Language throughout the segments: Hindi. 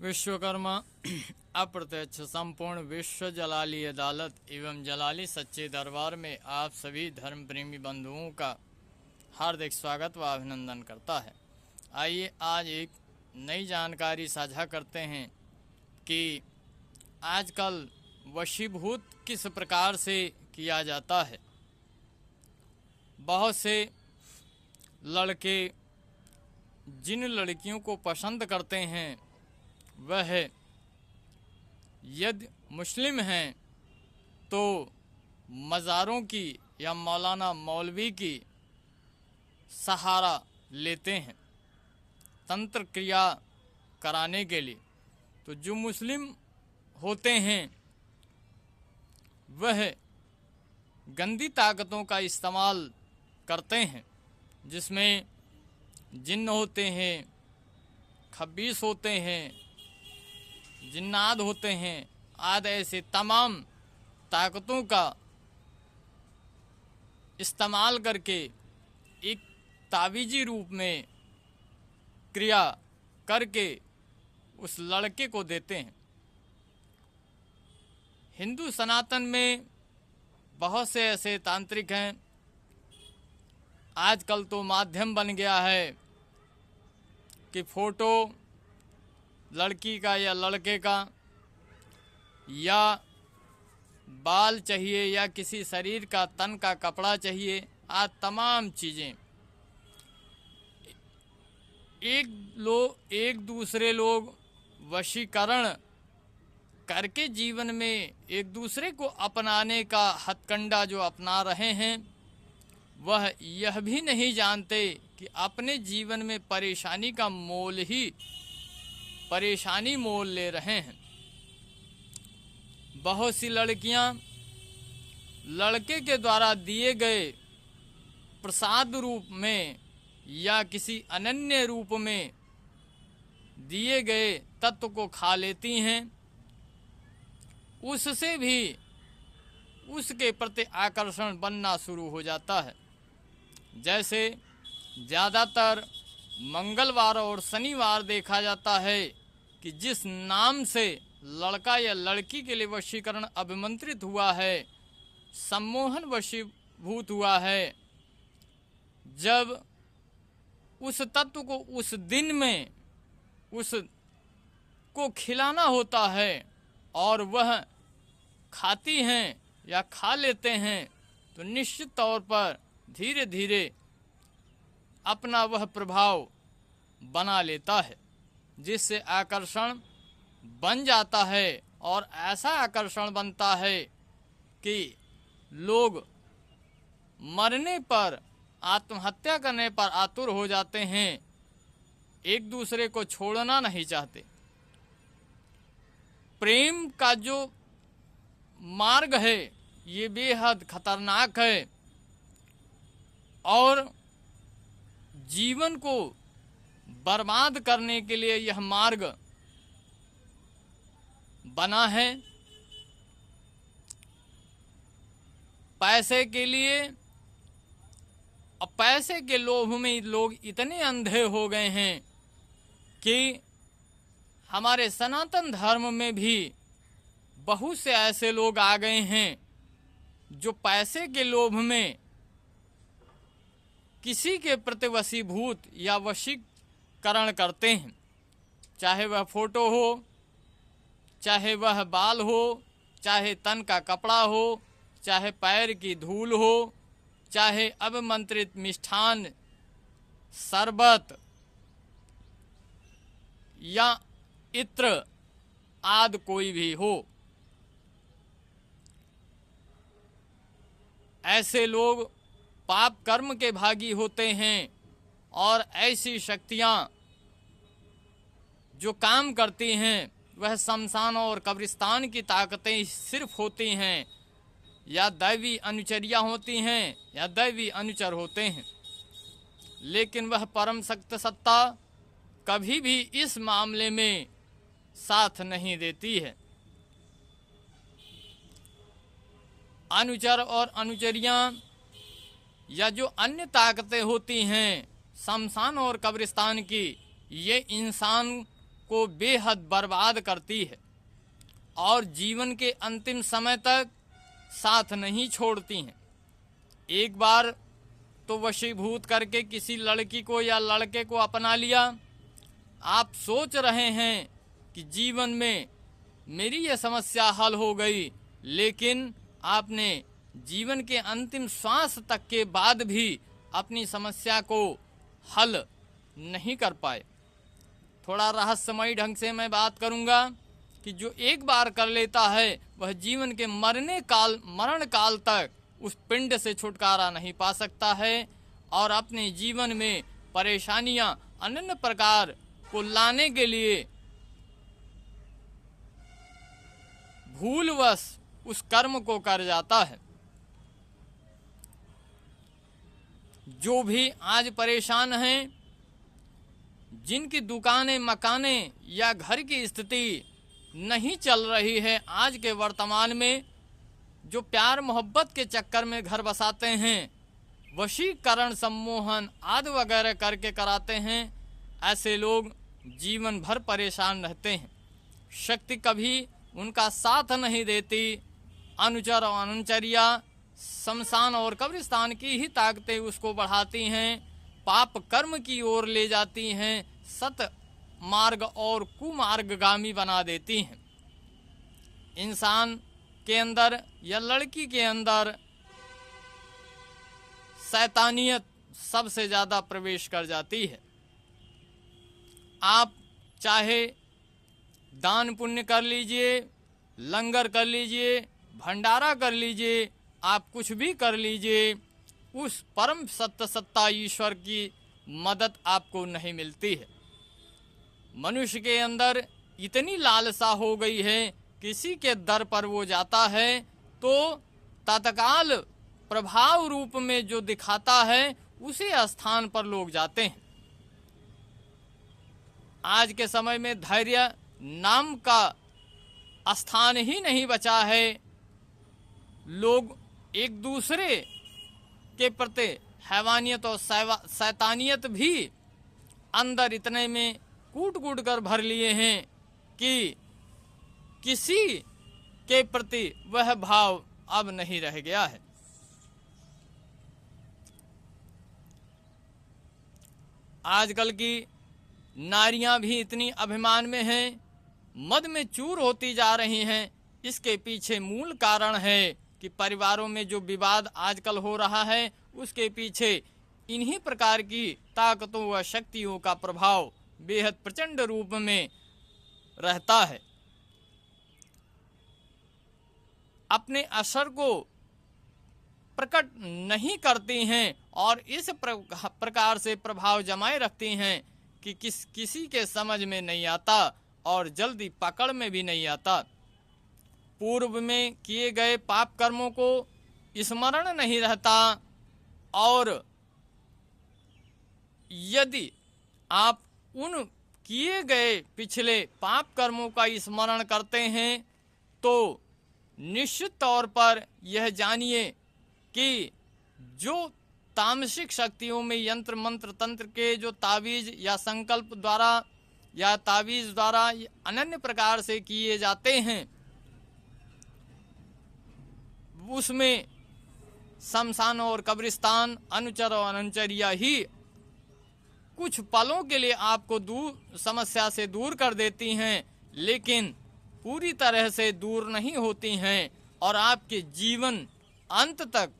विश्वकर्मा अप्रत्यक्ष संपूर्ण विश्व जलाली अदालत एवं जलाली सच्चे दरबार में आप सभी धर्म प्रेमी बंधुओं का हार्दिक स्वागत व अभिनंदन करता है। आइए आज एक नई जानकारी साझा करते हैं कि आजकल वशीभूत किस प्रकार से किया जाता है। बहुत से लड़के जिन लड़कियों को पसंद करते हैं वह यदि मुस्लिम हैं तो मज़ारों की या मौलाना मौलवी की सहारा लेते हैं तंत्र क्रिया कराने के लिए। तो जो मुस्लिम होते हैं वह गंदी ताकतों का इस्तेमाल करते हैं, जिसमें जिन्न होते हैं, खबीस होते हैं, जिन्नात होते हैं आदि ऐसे तमाम ताकतों का इस्तेमाल करके एक तावीजी रूप में क्रिया करके उस लड़के को देते हैं। हिंदू सनातन में बहुत से ऐसे तांत्रिक हैं। आजकल तो माध्यम बन गया है कि फोटो लड़की का या लड़के का या बाल चाहिए या किसी शरीर का तन का कपड़ा चाहिए, आज तमाम चीज़ें एक दूसरे लोग वशीकरण करके जीवन में एक दूसरे को अपनाने का हथकंडा जो अपना रहे हैं, वह यह भी नहीं जानते कि अपने जीवन में परेशानी मोल ले रहे हैं। बहुत सी लड़कियां लड़के के द्वारा दिए गए प्रसाद रूप में या किसी अनन्य रूप में दिए गए तत्व को खा लेती हैं। उससे भी उसके प्रति आकर्षण बनना शुरू हो जाता है। जैसे ज़्यादातर मंगलवार और शनिवार देखा जाता है कि जिस नाम से लड़का या लड़की के लिए वशीकरण अभिमंत्रित हुआ है, सम्मोहन वशीभूत हुआ है, जब उस तत्व को उस दिन में उसको खिलाना होता है और वह खाती हैं या खा लेते हैं, तो निश्चित तौर पर धीरे धीरे अपना वह प्रभाव बना लेता है, जिससे आकर्षण बन जाता है। और ऐसा आकर्षण बनता है कि लोग मरने पर, आत्महत्या करने पर आतुर हो जाते हैं, एक दूसरे को छोड़ना नहीं चाहते। प्रेम का जो मार्ग है ये बेहद खतरनाक है और जीवन को बर्बाद करने के लिए यह मार्ग बना है। पैसे के लिए और पैसे के लोभ में लोग इतने अंधे हो गए हैं कि हमारे सनातन धर्म में भी बहुत से ऐसे लोग आ गए हैं जो पैसे के लोभ में किसी के प्रति वशीभूत या वशीकरण करते हैं, चाहे वह फोटो हो, चाहे वह बाल हो, चाहे तन का कपड़ा हो, चाहे पैर की धूल हो, चाहे अभिमंत्रित मिष्ठान, शरबत या इत्र आदि कोई भी हो। ऐसे लोग पाप कर्म के भागी होते हैं और ऐसी शक्तियां जो काम करती हैं वह शमशान और कब्रिस्तान की ताकतें सिर्फ होती हैं, या दैवी अनुचरिया होती हैं या दैवी अनुचर होते हैं। लेकिन वह परम शक्त सत्ता कभी भी इस मामले में साथ नहीं देती है। अनुचर और अनुचरियां या जो अन्य ताकतें होती हैं शमशान और कब्रिस्तान की, ये इंसान को बेहद बर्बाद करती है और जीवन के अंतिम समय तक साथ नहीं छोड़ती हैं। एक बार तो वशीभूत करके किसी लड़की को या लड़के को अपना लिया, आप सोच रहे हैं कि जीवन में मेरी यह समस्या हल हो गई, लेकिन आपने जीवन के अंतिम श्वास तक के बाद भी अपनी समस्या को हल नहीं कर पाए। थोड़ा रहस्यमयी ढंग से मैं बात करूंगा कि जो एक बार कर लेता है वह जीवन के मरण काल तक उस पिंड से छुटकारा नहीं पा सकता है और अपने जीवन में परेशानियां अनन्य प्रकार को लाने के लिए भूलवश उस कर्म को कर जाता है। जो भी आज परेशान हैं, जिनकी दुकानें मकानें या घर की स्थिति नहीं चल रही है, आज के वर्तमान में जो प्यार मोहब्बत के चक्कर में घर बसाते हैं, वशीकरण सम्मोहन आदि वगैरह करके कराते हैं, ऐसे लोग जीवन भर परेशान रहते हैं। शक्ति कभी उनका साथ नहीं देती। अनुचर और अनुचर्या शमशान और कब्रिस्तान की ही ताकतें उसको बढ़ाती हैं, पाप कर्म की ओर ले जाती हैं, सत मार्ग और कुमार्गगामी बना देती हैं। इंसान के अंदर या लड़की के अंदर शैतानियत सबसे ज़्यादा प्रवेश कर जाती है। आप चाहे दान पुण्य कर लीजिए, लंगर कर लीजिए, भंडारा कर लीजिए, आप कुछ भी कर लीजिए, उस परम सत्य सत्ता ईश्वर की मदद आपको नहीं मिलती है। मनुष्य के अंदर इतनी लालसा हो गई है, किसी के दर पर वो जाता है तो तत्काल प्रभाव रूप में जो दिखाता है उसी स्थान पर लोग जाते हैं। आज के समय में धैर्य नाम का स्थान ही नहीं बचा है। लोग एक दूसरे के प्रति हैवानियत और शैतानियत भी अंदर इतने में कूट कूट कर भर लिए हैं कि किसी के प्रति वह भाव अब नहीं रह गया है। आजकल की नारियां भी इतनी अभिमान में हैं, मद में चूर होती जा रही हैं। इसके पीछे मूल कारण है कि परिवारों में जो विवाद आजकल हो रहा है, उसके पीछे इन्हीं प्रकार की ताकतों व शक्तियों का प्रभाव बेहद प्रचंड रूप में रहता है। अपने असर को प्रकट नहीं करती हैं और इस प्रकार से प्रभाव जमाए रखती हैं कि किसी के समझ में नहीं आता और जल्दी पकड़ में भी नहीं आता। पूर्व में किए गए पाप कर्मों को स्मरण नहीं रहता और यदि आप उन किए गए पिछले पाप कर्मों का स्मरण करते हैं तो निश्चित तौर पर यह जानिए कि जो तामसिक शक्तियों में यंत्र मंत्र तंत्र के जो तावीज या संकल्प द्वारा या तावीज द्वारा अनन्य प्रकार से किए जाते हैं, उसमें शमशान और कब्रिस्तान, अनुचर और अनुचर्या ही कुछ पलों के लिए आपको समस्या से दूर कर देती हैं, लेकिन पूरी तरह से दूर नहीं होती हैं और आपके जीवन अंत तक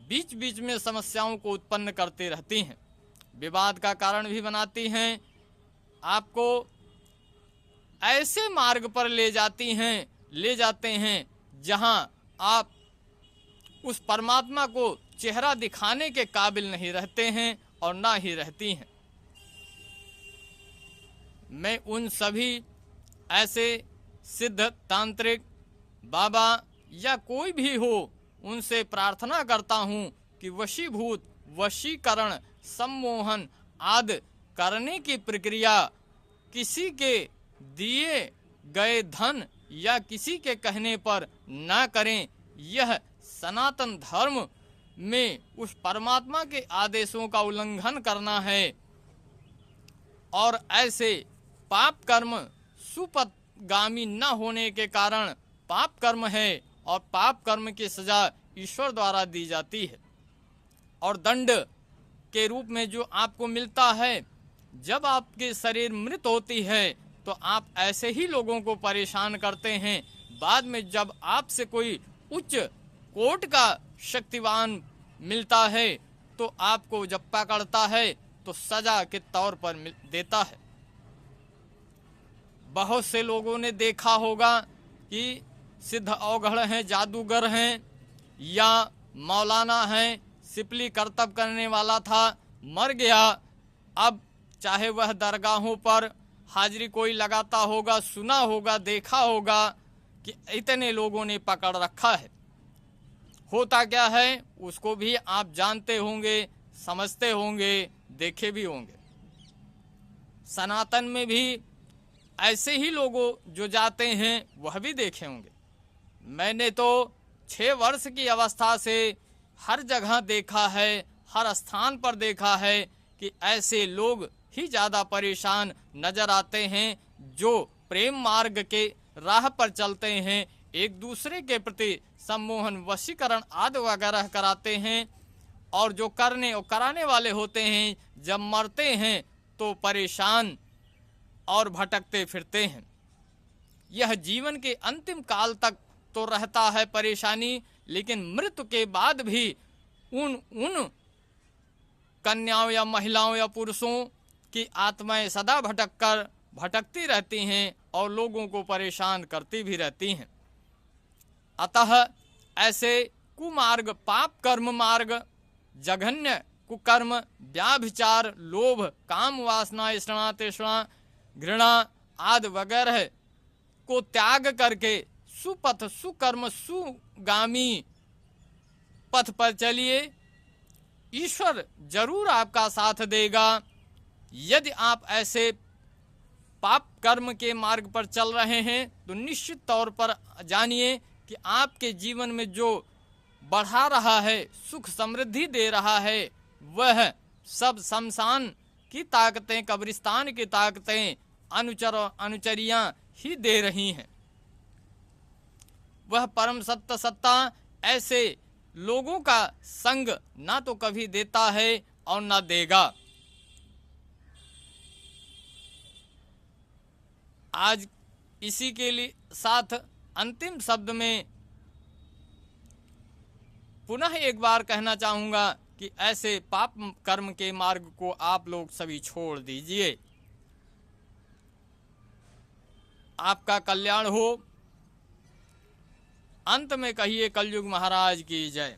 बीच बीच में समस्याओं को उत्पन्न करते रहती हैं, विवाद का कारण भी बनाती हैं, आपको ऐसे मार्ग पर ले जाते हैं जहां आप उस परमात्मा को चेहरा दिखाने के काबिल नहीं रहते हैं और ना ही रहती हैं। मैं उन सभी ऐसे सिद्ध तांत्रिक बाबा या कोई भी हो, उनसे प्रार्थना करता हूं कि वशीकरण सम्मोहन आदि करने की प्रक्रिया किसी के दिए गए धन या किसी के कहने पर न करें। यह सनातन धर्म में उस परमात्मा के आदेशों का उल्लंघन करना है और ऐसे पाप कर्म सुपथगामी न होने के कारण पाप कर्म है और पाप कर्म की सजा ईश्वर द्वारा दी जाती है। और दंड के रूप में जो आपको मिलता है, जब आपके शरीर मृत होती है तो आप ऐसे ही लोगों को परेशान करते हैं। बाद में जब आपसे कोई उच्च कोर्ट का शक्तिवान मिलता है तो आपको जब पकड़ता है तो सजा के तौर पर देता है। बहुत से लोगों ने देखा होगा कि सिद्ध औघड़ हैं, जादूगर हैं या मौलाना हैं, सिपली करतब करने वाला था, मर गया। अब चाहे वह दरगाहों पर हाजिरी कोई लगाता होगा, सुना होगा, देखा होगा कि इतने लोगों ने पकड़ रखा है। होता क्या है उसको भी आप जानते होंगे, समझते होंगे, देखे भी होंगे। सनातन में भी ऐसे ही लोगों जो जाते हैं वह भी देखे होंगे। मैंने तो 6 वर्ष की अवस्था से हर जगह देखा है, हर स्थान पर देखा है कि ऐसे लोग ही ज़्यादा परेशान नजर आते हैं जो प्रेम मार्ग के राह पर चलते हैं, एक दूसरे के प्रति सम्मोहन, वशीकरण आदि वगैरह कराते हैं। और जो करने और कराने वाले होते हैं जब मरते हैं तो परेशान और भटकते फिरते हैं। यह जीवन के अंतिम काल तक तो रहता है परेशानी, लेकिन मृत्यु के बाद भी उन कन्याओं या महिलाओं या पुरुषों की आत्माएं सदा भटकती रहती हैं और लोगों को परेशान करती भी रहती हैं। अतः ऐसे कुमार्ग, पाप कर्म मार्ग, जघन्य कुकर्म, व्याभिचार, लोभ, काम वासना, स्त्रैण, तृष्णा, घृणा आदि वगैरह को त्याग करके सुपथ, सुकर्म, सुगामी पथ पर चलिए। ईश्वर जरूर आपका साथ देगा। यदि आप ऐसे पाप कर्म के मार्ग पर चल रहे हैं तो निश्चित तौर पर जानिए कि आपके जीवन में जो बढ़ा रहा है, सुख समृद्धि दे रहा है, वह सब शमशान की ताकतें, कब्रिस्तान की ताकतें, अनुचरियां ही दे रही हैं। वह परम सत्य सत्ता ऐसे लोगों का संग ना तो कभी देता है और ना देगा। आज इसी के लिए साथ अंतिम शब्द में पुनः एक बार कहना चाहूँगा कि ऐसे पाप कर्म के मार्ग को आप लोग सभी छोड़ दीजिए। आपका कल्याण हो। अंत में कहिए कलयुग महाराज की जय।